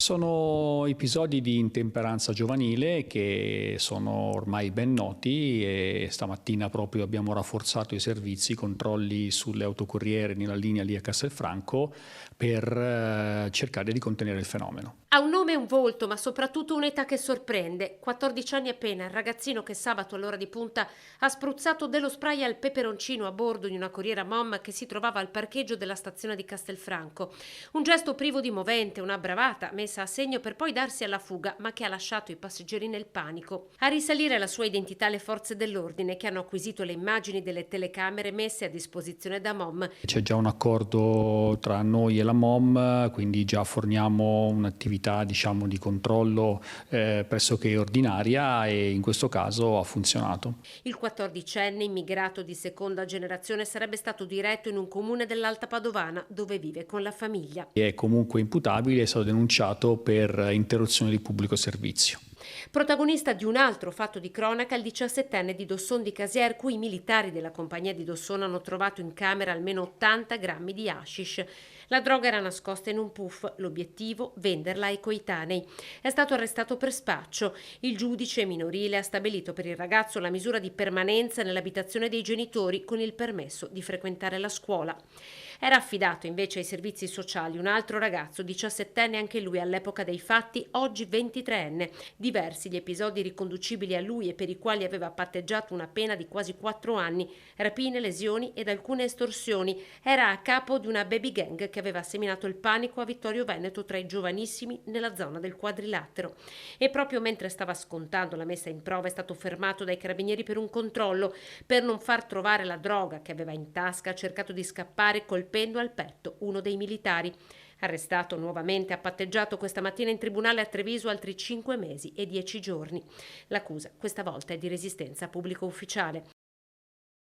Sono episodi di intemperanza giovanile che sono ormai ben noti e stamattina proprio abbiamo rafforzato i servizi, i controlli sulle autocorriere nella linea lì a Castelfranco per cercare di contenere il fenomeno. Ha un nome e un volto, ma soprattutto un'età che sorprende. 14 anni appena, il ragazzino che sabato all'ora di punta ha spruzzato dello spray al peperoncino a bordo di una corriera Mom che si trovava al parcheggio della stazione di Castelfranco. Un gesto privo di movente, una bravata messa a segno per poi darsi alla fuga, ma che ha lasciato i passeggeri nel panico. A risalire la sua identità le forze dell'ordine che hanno acquisito le immagini delle telecamere messe a disposizione da Mom. C'è già un accordo tra noi e la MOM, quindi già forniamo un'attività diciamo di controllo pressoché ordinaria e in questo caso ha funzionato. Il 14enne immigrato di seconda generazione sarebbe stato diretto in un comune dell'Alta Padovana dove vive con la famiglia. È comunque imputabile, è stato denunciato per interruzione di pubblico servizio. Protagonista di un altro fatto di cronaca, il 17enne di Dosson di Casier, cui i militari della compagnia di Dosson hanno trovato in camera almeno 80 grammi di hashish. La droga era nascosta in un puff, l'obiettivo venderla ai coetanei. È stato arrestato per spaccio. Il giudice minorile ha stabilito per il ragazzo la misura di permanenza nell'abitazione dei genitori con il permesso di frequentare la scuola. Era affidato invece ai servizi sociali un altro ragazzo, 17enne anche lui all'epoca dei fatti, oggi 23enne. Diversi gli episodi riconducibili a lui e per i quali aveva patteggiato una pena di quasi 4 anni, rapine, lesioni ed alcune estorsioni. Era a capo di una baby gang che aveva seminato il panico a Vittorio Veneto tra i giovanissimi nella zona del Quadrilatero. E proprio mentre stava scontando la messa in prova è stato fermato dai carabinieri per un controllo. Per non far trovare la droga che aveva in tasca ha cercato di scappare colpendo al petto uno dei militari. Arrestato nuovamente, ha patteggiato questa mattina in tribunale a Treviso altri 5 mesi e 10 giorni. L'accusa questa volta è di resistenza pubblico ufficiale.